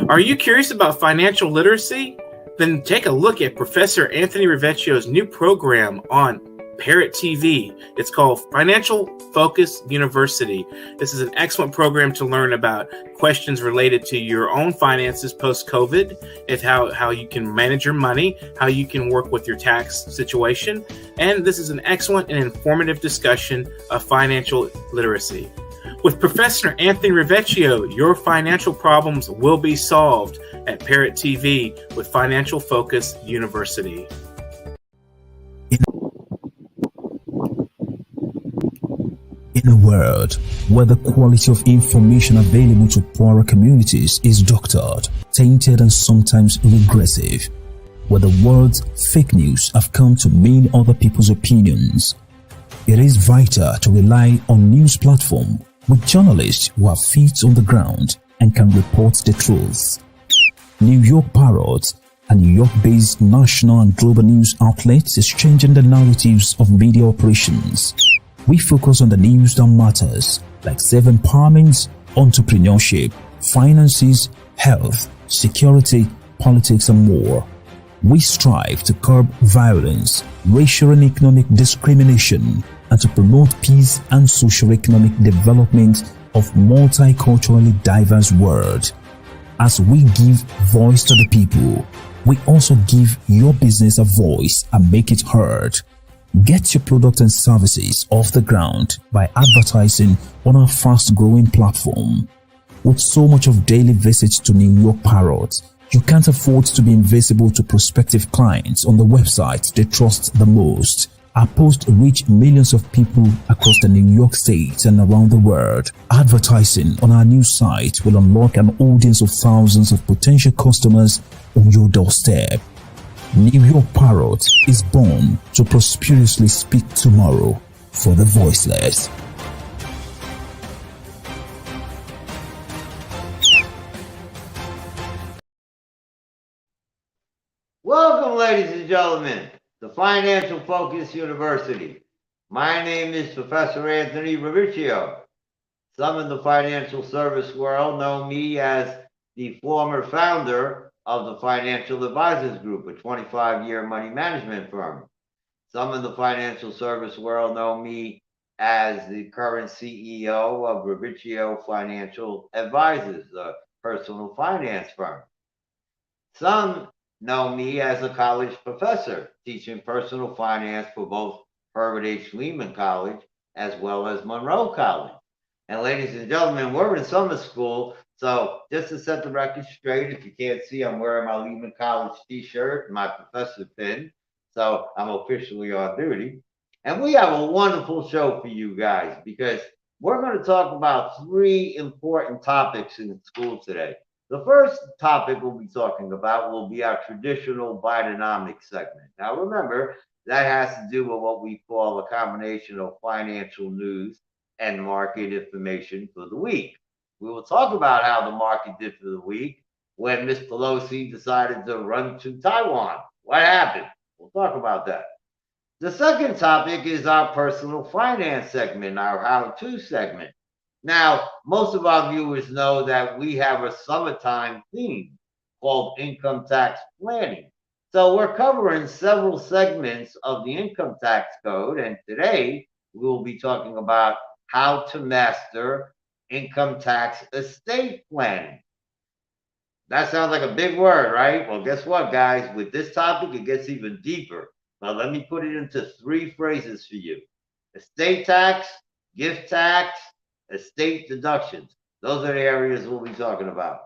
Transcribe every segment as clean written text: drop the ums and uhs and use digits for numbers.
Are you curious about financial literacy? Then take a look at Professor Anthony RIVIECCIO's new program on Parrot TV. It's called Financial Focus University. This is an excellent program to learn about questions related to your own finances post-COVID, and how you can manage your money, how you can work with your tax situation. And this is an excellent and informative discussion of financial literacy. With Professor Anthony RIVIECCIO, your financial problems will be solved at Parrot TV with Financial Focus University. In a world where the quality of information available to poorer communities is doctored, tainted and sometimes regressive, where the words fake news have come to mean other people's opinions, it is vital to rely on news platforms with journalists who have feet on the ground and can report the truth. New York Parrot, a New York-based national and global news outlet, is changing the narratives of media operations. We focus on the news that matters, like self-empowerment, entrepreneurship, finances, health, security, politics, and more. We strive to curb violence, racial and economic discrimination, and to promote peace and socio-economic development of multiculturally diverse world. As we give voice to the people, we also give your business a voice and make it heard. Get your products and services off the ground by advertising on our fast-growing platform. With so much of daily visits to New York Parrot, you can't afford to be invisible to prospective clients on the website they trust the most. Our posts reach millions of people across the New York State and around the world. Advertising on our new site will unlock an audience of thousands of potential customers on your doorstep. New York Parrot is born to prosperously speak tomorrow for the voiceless. Welcome, ladies and gentlemen, to Financial Focus University. My name is Professor Anthony RIVIECCIO. Some in the financial service world know me as the former founder of the Financial Advisors Group, a 25-year money management firm. Some in the financial service world know me as the current CEO of RIVIECCIO Financial Advisors, a personal finance firm. Some know me as a college professor teaching personal finance for both Herbert H. Lehman College as well as Monroe College. And ladies and gentlemen, we're in summer school, so just to set the record straight, if you can't see, I'm wearing my Lehman College t-shirt and my professor pin, so I'm officially on duty. And we have a wonderful show for you guys because we're going to talk about three important topics in school today. The first topic we'll be talking about will be our traditional bidenomics segment. Now remember, that has to do with what we call a combination of financial news and market information for the week. We will talk about how the market did for the week when Ms. Pelosi decided to run to Taiwan. What happened? We'll talk about that. The second topic is our personal finance segment, our how-to segment. Now, most of our viewers know that we have a summertime theme called income tax planning. So we're covering several segments of the income tax code, and today we will be talking about how to master income tax estate planning. That sounds like a big word, right? Well, guess what, guys? With this topic, it gets even deeper. Now, let me put it into three phrases for you. Estate tax, gift tax, estate deductions. Those are the areas we'll be talking about.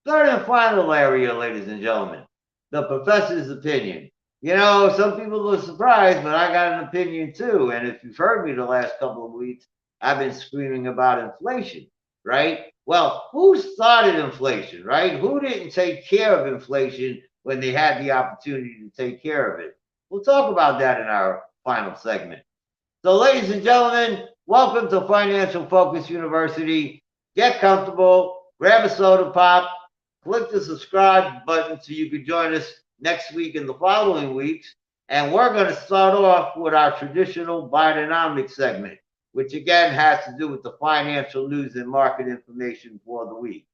Third and final area, ladies and gentlemen, the professor's opinion. You know, some people are surprised, but I got an opinion too. And if you've heard me the last couple of weeks, I've been screaming about inflation, right? Well, who started inflation, right? Who didn't take care of inflation when they had the opportunity to take care of it? We'll talk about that in our final segment. So, ladies and gentlemen, welcome to Financial Focus University. Get comfortable, grab a soda pop, click the subscribe button so you can join us next week and the following weeks. And we're going to start off with our traditional Bidenomics segment, which again has to do with the financial news and market information for the week.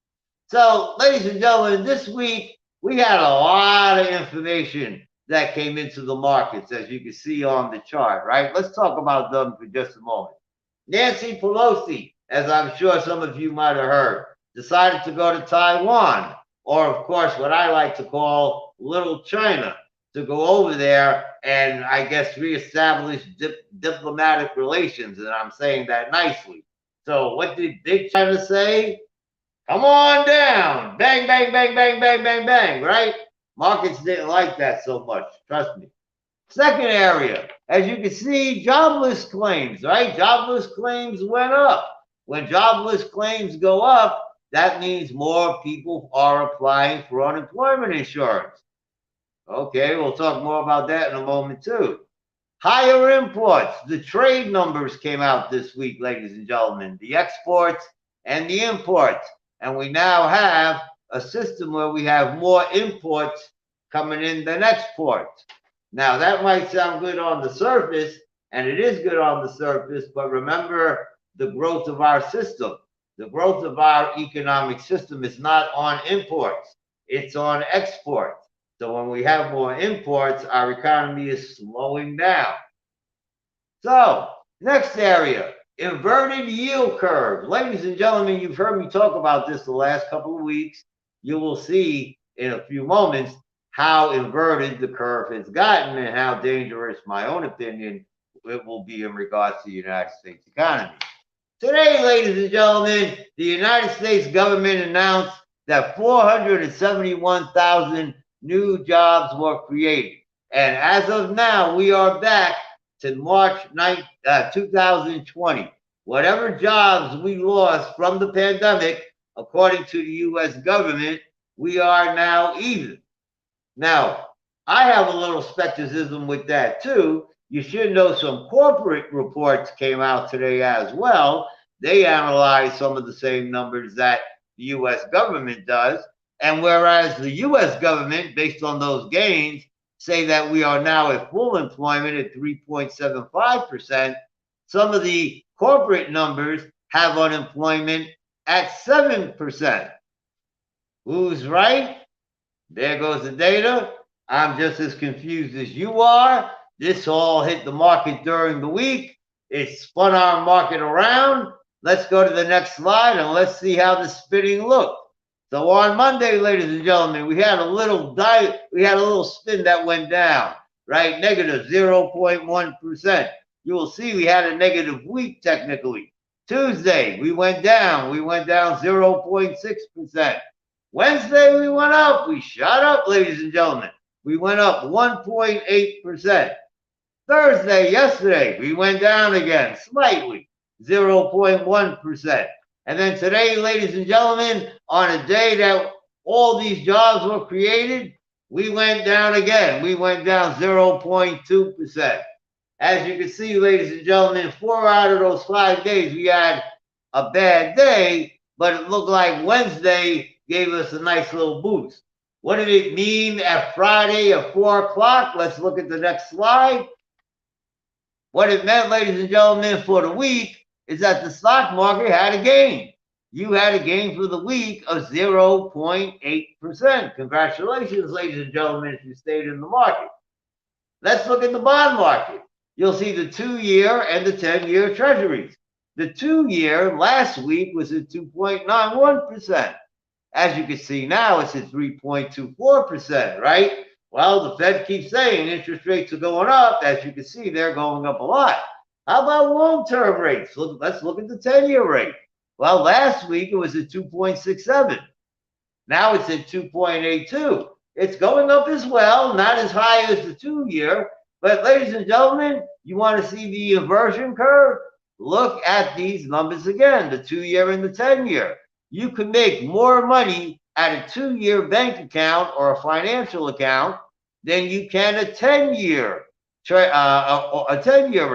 So, ladies and gentlemen, this week we had a lot of information that came into the markets, as you can see on the chart, right? Let's talk about them for just a moment. Nancy Pelosi, as I'm sure some of you might have heard, decided to go to Taiwan, or of course, what I like to call Little China, to go over there and I guess reestablish diplomatic relations. And I'm saying that nicely. So, what did Big China say? Come on down. Bang, bang, bang, bang, bang, bang, bang, right? Markets didn't like that so much. Trust me. Second area, as you can see, jobless claims, right? Jobless claims went up. When jobless claims go up, that means more people are applying for unemployment insurance. Okay, we'll talk more about that in a moment too. Higher imports. The trade numbers came out this week, ladies and gentlemen. The exports and the imports. And we now have a system where we have more imports coming in than exports. Now, that might sound good on the surface, and it is good on the surface, but remember the growth of our system. The growth of our economic system is not on imports, it's on exports. So when we have more imports, our economy is slowing down. So, next area, inverted yield curve. Ladies and gentlemen, you've heard me talk about this the last couple of weeks. You will see in a few moments how inverted the curve has gotten and how dangerous, my own opinion, it will be in regards to the United States economy. Today, ladies and gentlemen, the United States government announced that 471,000 new jobs were created. And as of now, we are back to March 2020. Whatever jobs we lost from the pandemic, according to the U.S. government, we are now even. Now, I have a little skepticism with that too. You should know some corporate reports came out today as well. They analyze some of the same numbers that the U.S. government does. And whereas the U.S. government, based on those gains, say that we are now at full employment at 3.75%, some of the corporate numbers have unemployment at 7%. Who's right? There goes the data. I'm just as confused as you are. This all hit the market during the week. It spun our market around. Let's go to the next slide and let's see how the spinning looked. So on Monday, ladies and gentlemen, we had a little spin that went down, right? Negative 0.1%. You will see we had a negative week technically. Tuesday, we went down 0.6%. Wednesday, we went up. We shot up, ladies and gentlemen. We went up 1.8%. Thursday, yesterday, we went down again slightly, 0.1%. And then today, ladies and gentlemen, on a day that all these jobs were created, we went down again. We went down 0.2%. As you can see, ladies and gentlemen, 4 out of those 5 days, we had a bad day, but it looked like Wednesday gave us a nice little boost. What did it mean at Friday at 4 o'clock? Let's look at the next slide. What it meant, ladies and gentlemen, for the week is that the stock market had a gain. You had a gain for the week of 0.8%. Congratulations, ladies and gentlemen, if you stayed in the market. Let's look at the bond market. You'll see the 2-year and the 10-year treasuries. The 2-year last week was at 2.91%. As you can see now, it's at 3.24%, right? Well, the Fed keeps saying interest rates are going up. As you can see, they're going up a lot. How about long-term rates? Let's look at the 10-year rate. Well, last week it was at 2.67. Now it's at 2.82. It's going up as well, not as high as the 2-year. But ladies and gentlemen, you want to see the inversion curve? Look at these numbers again, the 2-year and the 10-year. You can make more money at a 2-year bank account or a financial account than you can a 10-year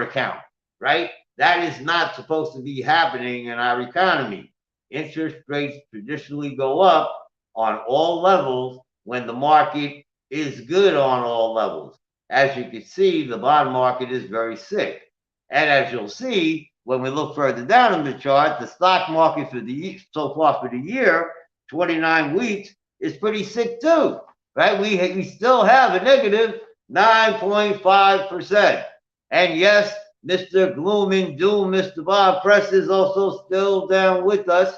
account, right? That is not supposed to be happening in our economy. Interest rates traditionally go up on all levels when the market is good on all levels. As you can see, the bond market is very sick. And as you'll see, when we look further down in the chart, the stock market for the so far for the year 29 weeks is pretty sick too, right? We still have a negative 9.5%. And yes, Mr. Gloom and Doom, Mr. Bob Press is also still down with us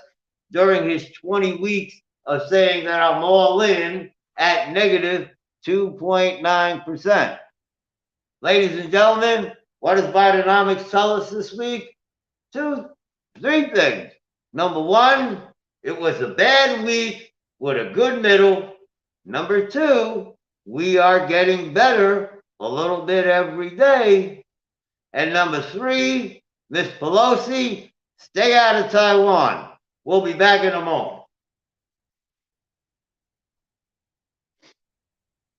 during his 20 weeks of saying that I'm all in at negative 2.9%. Ladies and gentlemen, what does Bidenomics tell us this week? Three things. Number one, it was a bad week with a good middle. Number two, we are getting better a little bit every day. And number three, Miss Pelosi, stay out of Taiwan. We'll be back in a moment.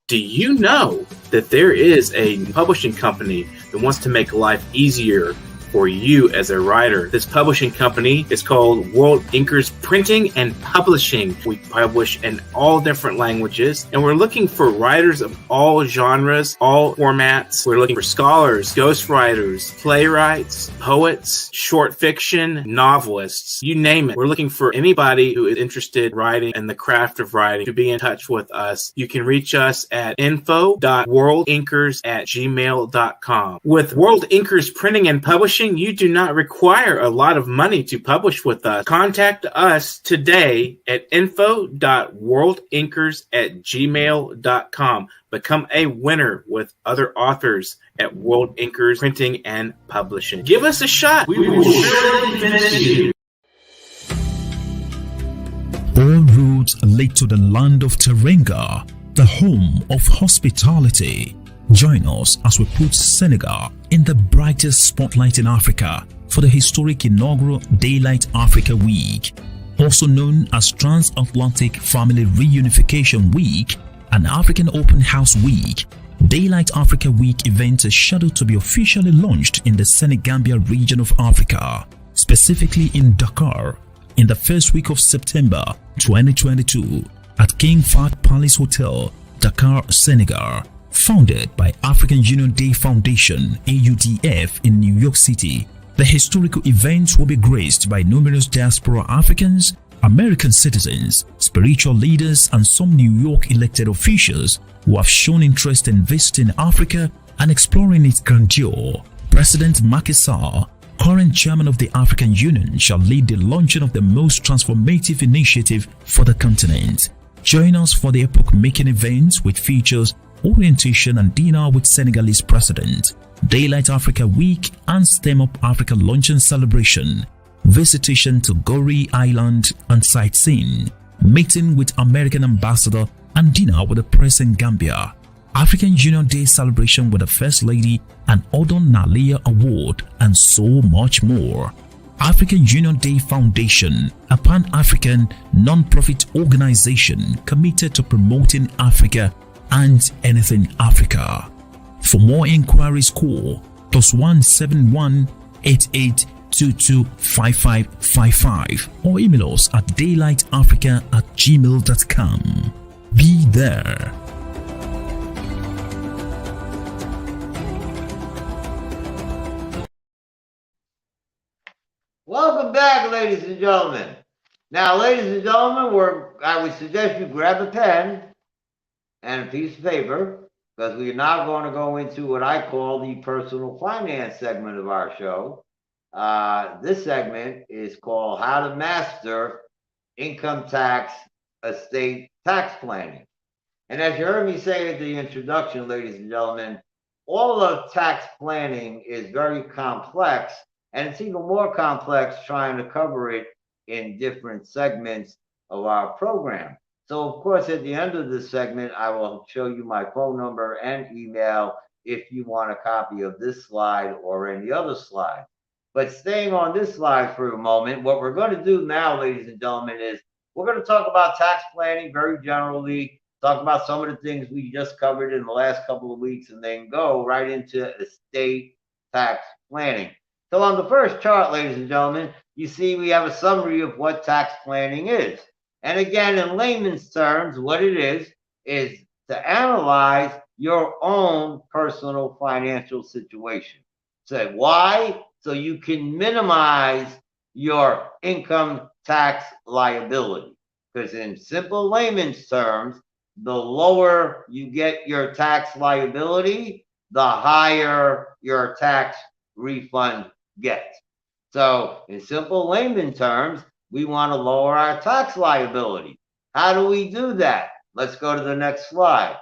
Do you know that there is a publishing company that wants to make life easier for you as a writer? This publishing company is called World Inkers Printing and Publishing. We publish in all different languages, and we're looking for writers of all genres, all formats. We're looking for scholars, ghostwriters, playwrights, poets, short fiction, novelists, you name it. We're looking for anybody who is interested in writing and the craft of writing to be in touch with us. You can reach us at info.worldinkers@gmail.com. With World Inkers Printing and Publishing, you do not require a lot of money to publish with us. Contact us today at info.worldinkers@gmail.com. Become a winner with other authors at World Inkers Printing and Publishing. Give us a shot. We will surely convince you. All roads lead to the land of Terenga, the home of hospitality. Join us as we put Senegal in the brightest spotlight in Africa for the historic inaugural Daylight Africa Week, also known as Transatlantic Family Reunification Week and African Open House Week. Daylight Africa Week event is scheduled to be officially launched in the Senegambia region of Africa, specifically in Dakar, in the first week of September 2022 at King Fahd Palace Hotel, Dakar, Senegal. Founded by African Union Day Foundation (AUDF) in New York City, the historical event will be graced by numerous diaspora Africans, American citizens, spiritual leaders, and some New York elected officials who have shown interest in visiting Africa and exploring its grandeur. President Macky Sall, current chairman of the African Union, shall lead the launching of the most transformative initiative for the continent. Join us for the epoch-making event, which features orientation and dinner with Senegalese President, Daylight Africa Week and STEM Up Africa Luncheon Celebration, visitation to Gorée Island and sightseeing, meeting with American Ambassador and dinner with the press in Gambia, African Union Day celebration with the First Lady and Odon Nalia Award, and so much more. African Union Day Foundation, a pan-African non-profit organization committed to promoting Africa and anything Africa. For more inquiries, call +171 8822 5555 or email us at daylightafrica@gmail.com. Be there. Welcome back, ladies and gentlemen. Now, ladies and gentlemen, I would suggest you grab a pen and a piece of paper, because we are now going to go into what I call the personal finance segment of our show. This segment is called How to Master Income Tax Estate Tax Planning. And as you heard me say at the introduction, ladies and gentlemen, all of tax planning is very complex, and it's even more complex trying to cover it in different segments of our program. So, of course, at the end of this segment, I will show you my phone number and email if you want a copy of this slide or any other slide. But staying on this slide for a moment, what we're going to do now, ladies and gentlemen, is we're going to talk about tax planning very generally, talk about some of the things we just covered in the last couple of weeks, and then go right into estate tax planning. So on the first chart, ladies and gentlemen, you see we have a summary of what tax planning is. And again, in layman's terms, what it is to analyze your own personal financial situation. So why? So you can minimize your income tax liability. because in simple layman's terms, the lower you get your tax liability, the higher your tax refund gets. So in simple layman terms, we want to lower our tax liability. How do we do that? Let's go to the next slide.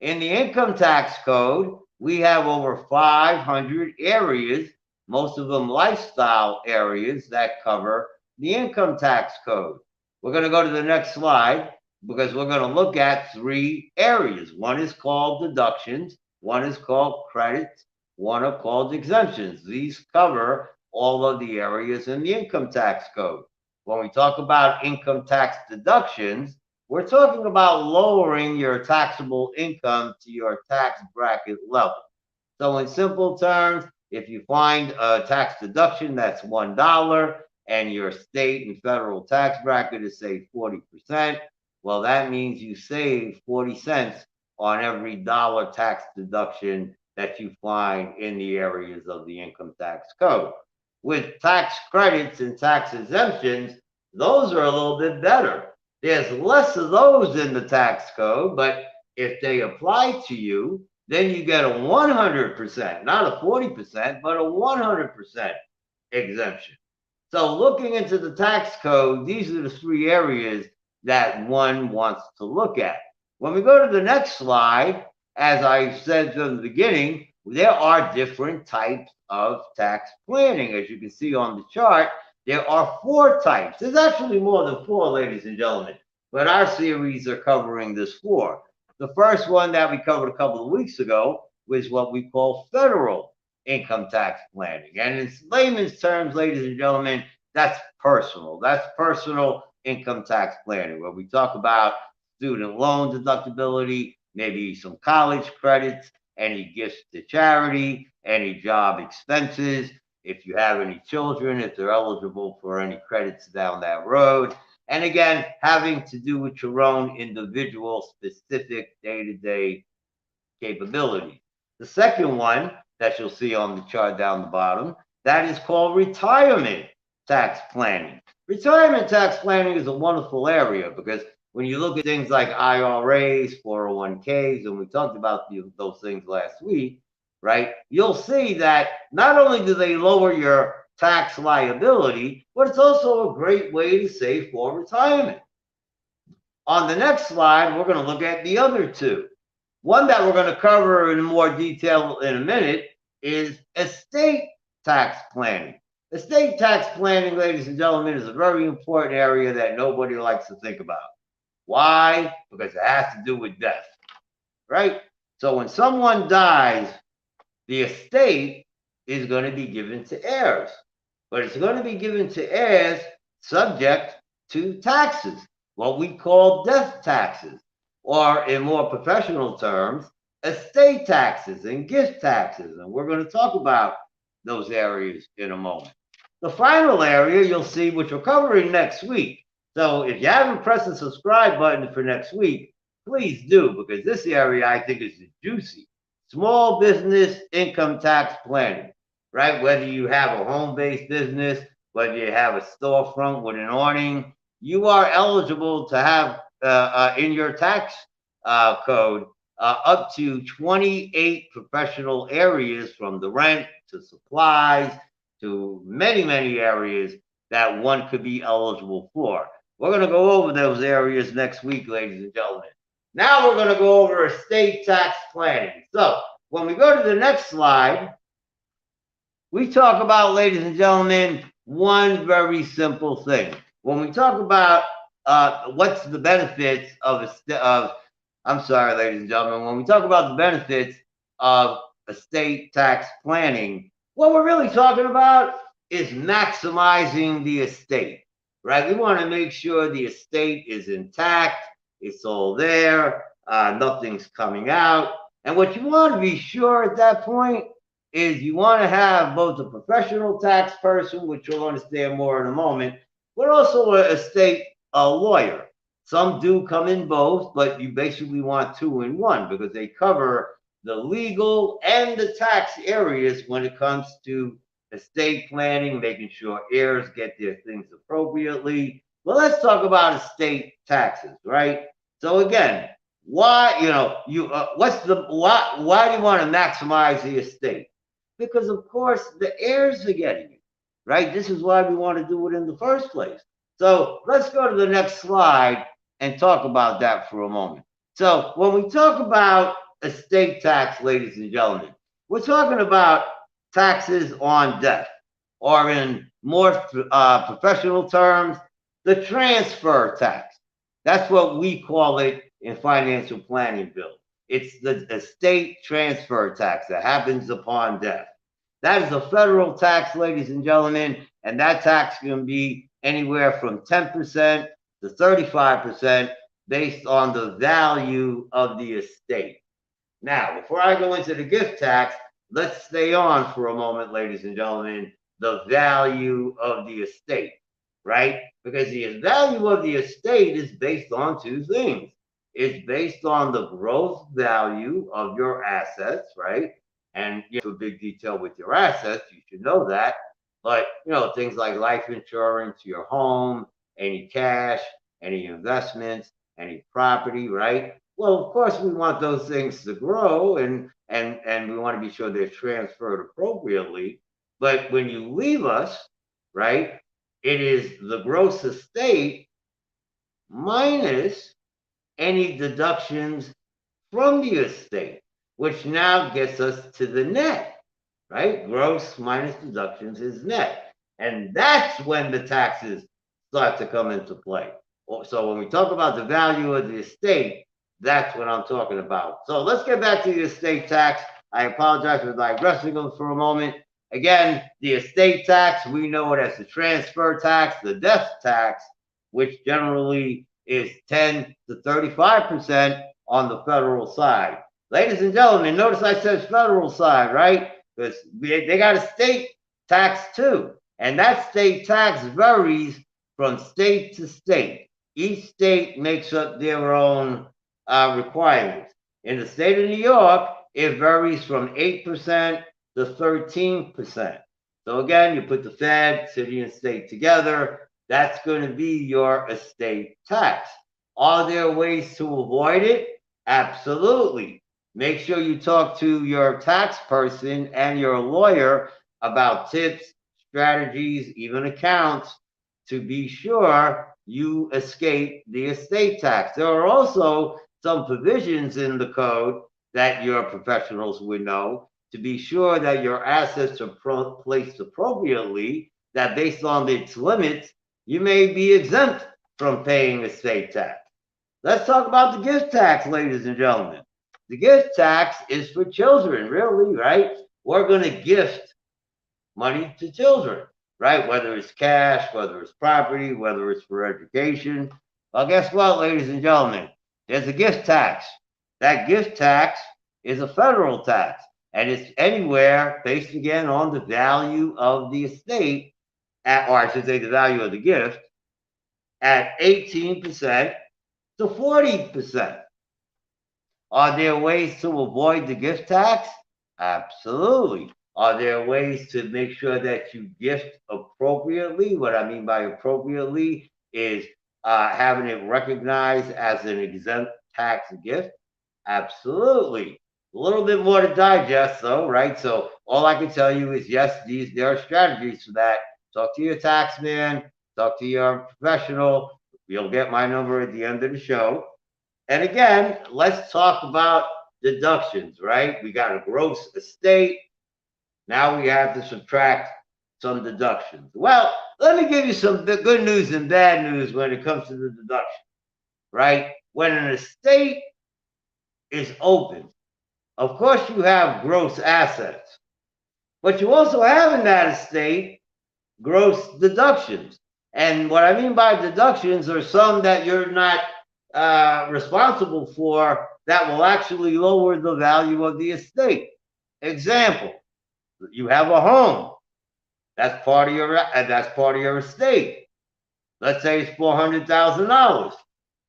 In the income tax code, we have over 500 areas, most of them lifestyle areas that cover the income tax code. We're going to go to the next slide because we're going to look at 3 areas. One is called deductions, one is called credits, one are called exemptions. These cover all of the areas in the income tax code. When we talk about income tax deductions, we're talking about lowering your taxable income to your tax bracket level. So in simple terms, if you find a tax deduction that's $1 and your state and federal tax bracket is, say, 40%, well, that means you save 40 cents on every dollar tax deduction that you find in the areas of the income tax code. With tax credits and tax exemptions, those are a little bit better. There's less of those in the tax code, but if they apply to you, then you get a 100%, not a 40%, but a 100% exemption. So looking into the tax code, these are the 3 areas that one wants to look at. When we go to the next slide, as I said from the beginning, there are different types of tax planning. As you can see on the chart, there are 4 types. There's actually more than 4, ladies and gentlemen, but our series are covering this 4. The first one that we covered a couple of weeks ago was what we call federal income tax planning. And in layman's terms, ladies and gentlemen, that's personal. That's personal income tax planning, where we talk about student loan deductibility, maybe some college credits, any gifts to charity, any job expenses, if you have any children, if they're eligible for any credits down that road. And again, having to do with your own individual specific day-to-day capability. The second one that you'll see on the chart down the bottom, that is called retirement tax planning. Retirement tax planning is a wonderful area because when you look at things like IRAs, 401ks, and we talked about those things last week, right? You'll see that not only do they lower your tax liability, but it's also a great way to save for retirement. On the next slide, we're going to look at the other 2. One that we're going to cover in more detail in a minute is estate tax planning. Estate tax planning, ladies and gentlemen, is a very important area that nobody likes to think about. Why? Because it has to do with death, right? So when someone dies, the estate is going to be given to heirs, but it's going to be given to heirs subject to taxes, what we call death taxes, or in more professional terms, estate taxes and gift taxes. And we're going to talk about those areas in a moment. The final area you'll see, which we're covering next week. So if you haven't pressed the subscribe button for next week, please do, because this area I think is juicy. Small business income tax planning, right? Whether you have a home-based business, whether you have a storefront with an awning, you are eligible to have in your tax code up to 28 professional areas, from the rent to supplies to many, many areas that one could be eligible for. We're going to go over those areas next week, ladies and gentlemen. Now we're going to go over estate tax planning. So when we go to the next slide, we talk about, ladies and gentlemen, one very simple thing. When we talk about what's the benefits I'm sorry, ladies and gentlemen, when we talk about the benefits of estate tax planning, what we're really talking about is maximizing the estate, right? We want to make sure the estate is intact, it's all there, nothing's coming out. And what you want to be sure at that point is you want to have both a professional tax person, which you'll understand more in a moment, but also an estate lawyer. Some do come in both, but you basically want 2 in 1 because they cover the legal and the tax areas when it comes to estate planning, making sure heirs get their things appropriately, Well, let's talk about estate taxes, right? So again, why, what's the, why do you want to maximize the estate? Because of course the heirs are getting it, right? This is why we want to do it in the first place. So let's go to the next slide and talk about that for a moment. So when we talk about estate tax, ladies and gentlemen, we're talking about taxes on death, or in more professional terms, the transfer tax. That's what we call it in financial planning bill. It's the estate transfer tax that happens upon death. That is a federal tax, ladies and gentlemen, and that tax can be anywhere from 10% to 35% based on the value of the estate. Now, before I go into the gift tax, let's stay on for a moment, ladies and gentlemen, the value of the estate, right? Because the value of the estate is based on two things. It's based on the gross value of your assets, right? And you know, a big detail with your assets, you should know that. But, things like life insurance, your home, any cash, any investments, any property, right? Well, of course, we want those things to grow, and we want to be sure they're transferred appropriately. But when you leave us, right, it is the gross estate minus any deductions from the estate, which now gets us to the net, right? Gross minus deductions is net. And that's when the taxes start to come into play. So when we talk about the value of the estate, that's what I'm talking about. So let's get back to the estate tax. I apologize for digressing for a moment. Again, the estate tax, we know it as the transfer tax, the death tax, which generally is 10 to 35% on the federal side. Ladies and gentlemen, notice I said federal side, right? Because they got a state tax too. And that state tax varies from state to state. Each state makes up their own requirements. In the state of New York, it varies from 8% to 13%. So again, you put the Fed, city, and state together, that's going to be your estate tax. Are there ways to avoid it? Absolutely. Make sure you talk to your tax person and your lawyer about tips, strategies, even accounts to be sure you escape the estate tax. There are also some provisions in the code that your professionals would know to be sure that your assets are placed appropriately, that based on its limits, you may be exempt from paying estate tax. Let's talk about the gift tax, ladies and gentlemen. The gift tax is for children, really, right? We're going to gift money to children, right? Whether it's cash, whether it's property, whether it's for education. Well, guess what, ladies and gentlemen? There's a gift tax. That gift tax is a federal tax, and it's anywhere based again on the value of the estate, or I should say the value of the gift, at 18% to 40%. Are there ways to avoid the gift tax? Absolutely. Are there ways to make sure that you gift appropriately? What I mean by appropriately is having it recognized as an exempt tax gift. Absolutely. A little bit more to digest though, right? So all I can tell you is yes, there are strategies for that. Talk to your tax man, talk to your professional. You'll get my number at the end of the show. And again, let's talk about deductions, right? We got a gross estate. Now we have to subtract some deductions. Well, let me give you some good news and bad news when it comes to the deduction, right? When an estate is open, of course you have gross assets, but you also have in that estate gross deductions. And what I mean by deductions are some that you're not responsible for that will actually lower the value of the estate. Example, you have a home. That's part of your estate. Let's say it's $400,000.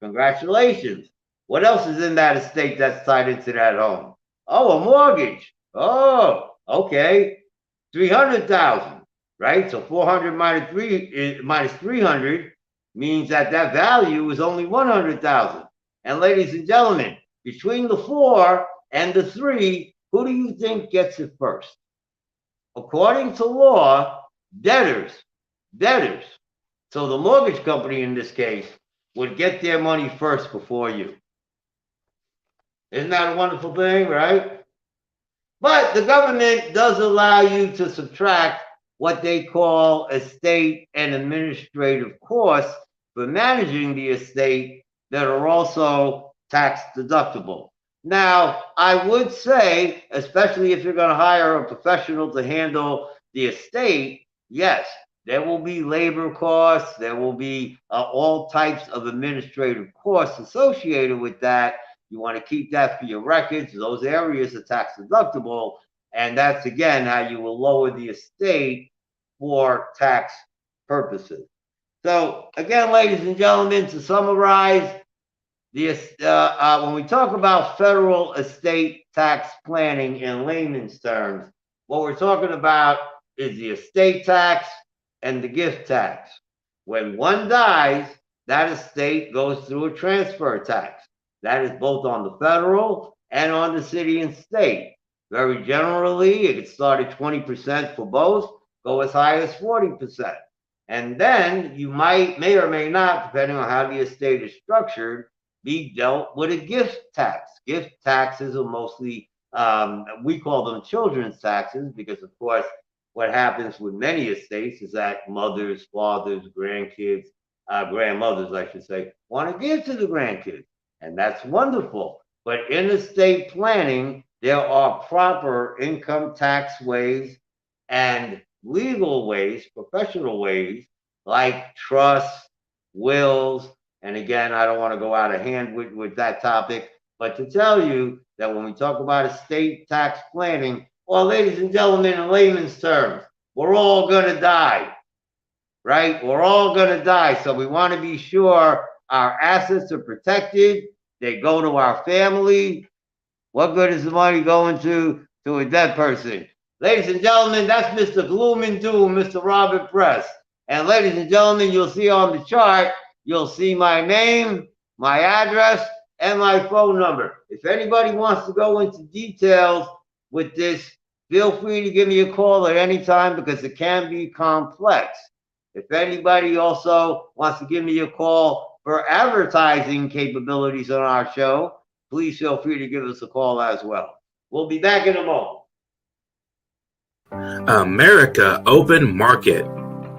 Congratulations. What else is in that estate that's tied into that home? Oh, a mortgage. Oh, okay. 300,000, right? So 400 minus 300 means that that value is only 100,000. And ladies and gentlemen, between the 4 and the 3, who do you think gets it first? According to law, debtors. So the mortgage company in this case would get their money first before you. Isn't that a wonderful thing, right? But the government does allow you to subtract what they call estate and administrative costs for managing the estate that are also tax deductible. Now, I would say, especially if you're going to hire a professional to handle the estate, yes, there will be labor costs, there will be all types of administrative costs associated with that. You want to keep that for your records. Those areas are tax deductible. And that's, again, how you will lower the estate for tax purposes. So, again, ladies and gentlemen, to summarize, when we talk about federal estate tax planning in layman's terms, what we're talking about is the estate tax and the gift tax. When one dies, that estate goes through a transfer tax. That is both on the federal and on the city and state. Very generally, it can start at 20% for both, go as high as 40%. And then you may or may not, depending on how the estate is structured, be dealt with a gift tax. Gift taxes are mostly, we call them children's taxes, because of course, what happens with many estates is that mothers, fathers, grandkids, grandmothers, I should say, want to give to the grandkids. And that's wonderful. But in estate planning, there are proper income tax ways and legal ways, professional ways, like trusts, wills, and again, I don't want to go out of hand with that topic, but to tell you that when we talk about estate tax planning, well, ladies and gentlemen, in layman's terms, we're all going to die, right? We're all going to die. So we want to be sure our assets are protected. They go to our family. What good is the money going to a dead person? Ladies and gentlemen, that's Mr. Gloom and Doom, Mr. Robert Press. And ladies and gentlemen, you'll see on the chart, you'll see my name, my address, and my phone number. If anybody wants to go into details with this, feel free to give me a call at any time, because it can be complex. If anybody also wants to give me a call for advertising capabilities on our show, please feel free to give us a call as well. We'll be back in a moment. America Open Market,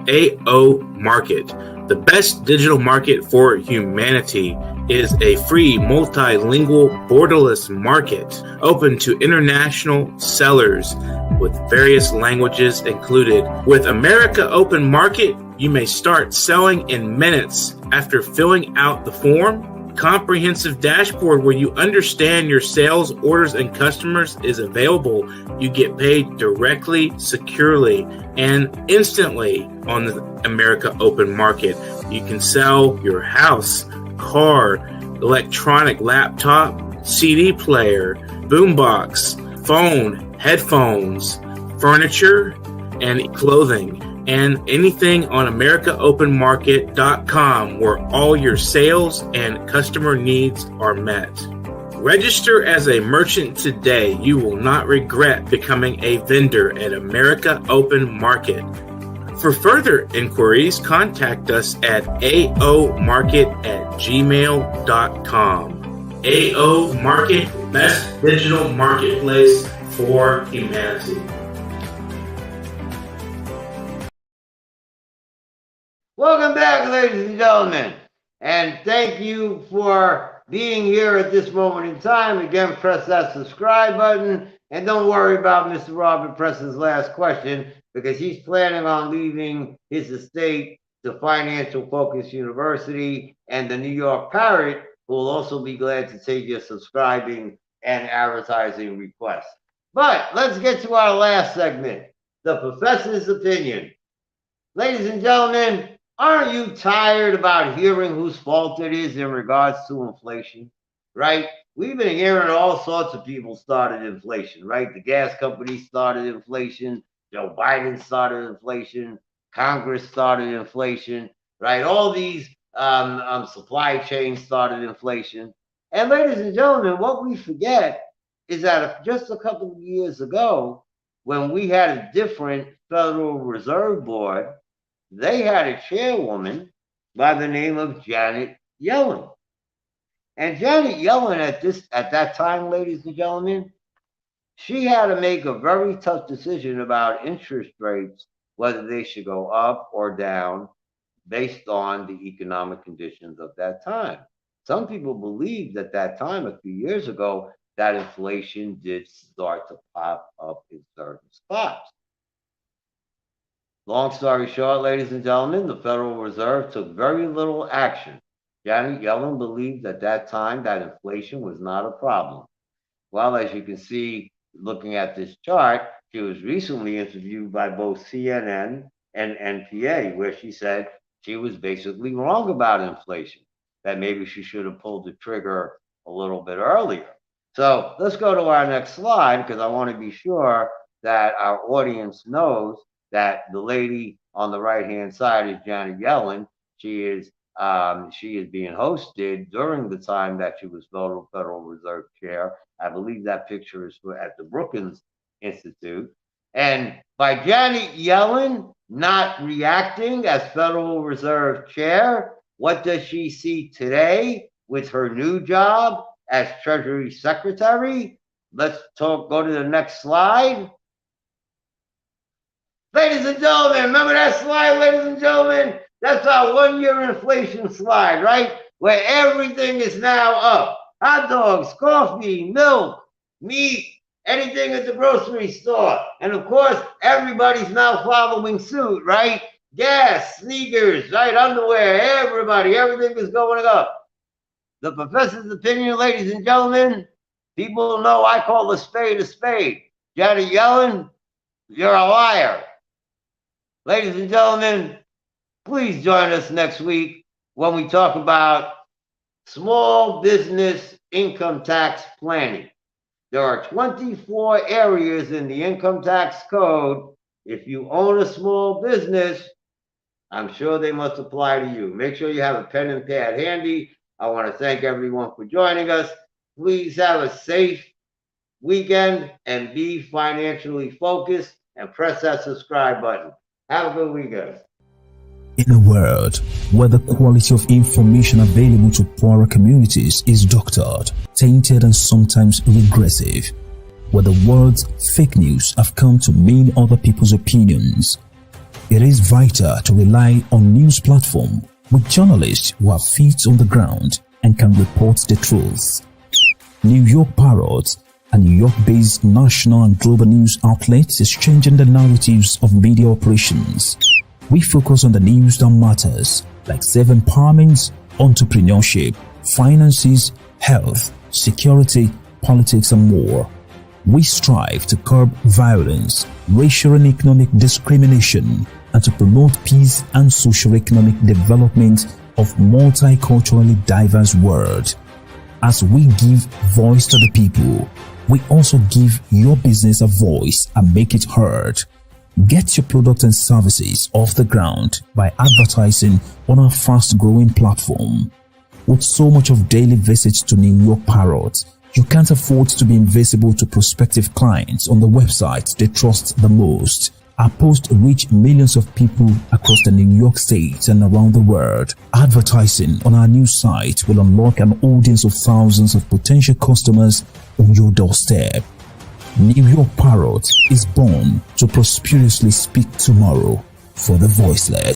AO Market. The best digital market for humanity is a free multilingual borderless market open to international sellers with various languages included. With America Open Market, you may start selling in minutes after filling out the form. Comprehensive dashboard where you understand your sales, orders, and customers is available. You get paid directly, securely, and instantly on the America Open Market. You can sell your house, car, electronic laptop, CD player, boombox, phone, headphones, furniture, and clothing, and anything on AmericaOpenMarket.com, where all your sales and customer needs are met. Register as a merchant today. You will not regret becoming a vendor at America Open Market. For further inquiries, contact us at aomarket@gmail.com. AO Market, best digital marketplace for humanity. Welcome back, ladies and gentlemen, and thank you for being here at this moment in time. Again, press that subscribe button, and don't worry about Mr. Robert Press's last question, because he's planning on leaving his estate to Financial Focus University and the New York Parrot, who will also be glad to take your subscribing and advertising requests. But let's get to our last segment, the professor's opinion. Ladies and gentlemen, aren't you tired about hearing whose fault it is in regards to inflation, right? We've been hearing all sorts of people started inflation, right? The gas company started inflation. Joe Biden started inflation. Congress started inflation, right? All these supply chain started inflation. And ladies and gentlemen, what we forget is that just a couple of years ago, when we had a different Federal Reserve Board, they had a chairwoman by the name of Janet Yellen. And Janet Yellen at that time, ladies and gentlemen, she had to make a very tough decision about interest rates, whether they should go up or down based on the economic conditions of that time. Some people believed at that time, a few years ago, that inflation did start to pop up in certain spots. Long story short, ladies and gentlemen, the Federal Reserve took very little action. Janet Yellen believed at that time that inflation was not a problem. Well, as you can see, looking at this chart, she was recently interviewed by both CNN and NPA, where she said she was basically wrong about inflation, that maybe she should have pulled the trigger a little bit earlier. So let's go to our next slide, because I want to be sure that our audience knows that the lady on the right-hand side is Janet Yellen. She is being hosted during the time that she was Federal Reserve Chair. I believe that picture is at the Brookings Institute. And by Janet Yellen not reacting as Federal Reserve Chair, what does she see today with her new job as Treasury Secretary? Let's go to the next slide. Ladies and gentlemen, remember that slide, ladies and gentlemen? That's our one-year inflation slide, right? Where everything is now up. Hot dogs, coffee, milk, meat, anything at the grocery store. And of course, everybody's now following suit, right? Gas, sneakers, right? Underwear, everything is going up. The professor's opinion, ladies and gentlemen, people know I call a spade a spade. Janet Yellen, you're a liar. Ladies and gentlemen, please join us next week when we talk about small business income tax planning. There are 24 areas in the income tax code. If you own a small business, I'm sure they must apply to you. Make sure you have a pen and pad handy. I want to thank everyone for joining us. Please have a safe weekend and be financially focused, and press that subscribe button. Have a good weekend. In a world where the quality of information available to poorer communities is doctored, tainted and sometimes regressive, where the words fake news have come to mean other people's opinions, it is vital to rely on news platforms with journalists who have feet on the ground and can report the truth. New York Parrot, a New York-based national and global news outlet, is changing the narratives of media operations. We focus on the news that matters, like self-empowerment, entrepreneurship, finances, health, security, politics, and more. We strive to curb violence, racial and economic discrimination, and to promote peace and socio-economic development of multiculturally diverse world. As we give voice to the people, we also give your business a voice and make it heard. Get your products and services off the ground by advertising on our fast-growing platform. With so much of daily visits to New York Parrot, you can't afford to be invisible to prospective clients on the website they trust the most. Our posts reach millions of people across the New York State and around the world. Advertising on our new site will unlock an audience of thousands of potential customers on your doorstep. New York Parrot is born to prosperously speak tomorrow for the voiceless.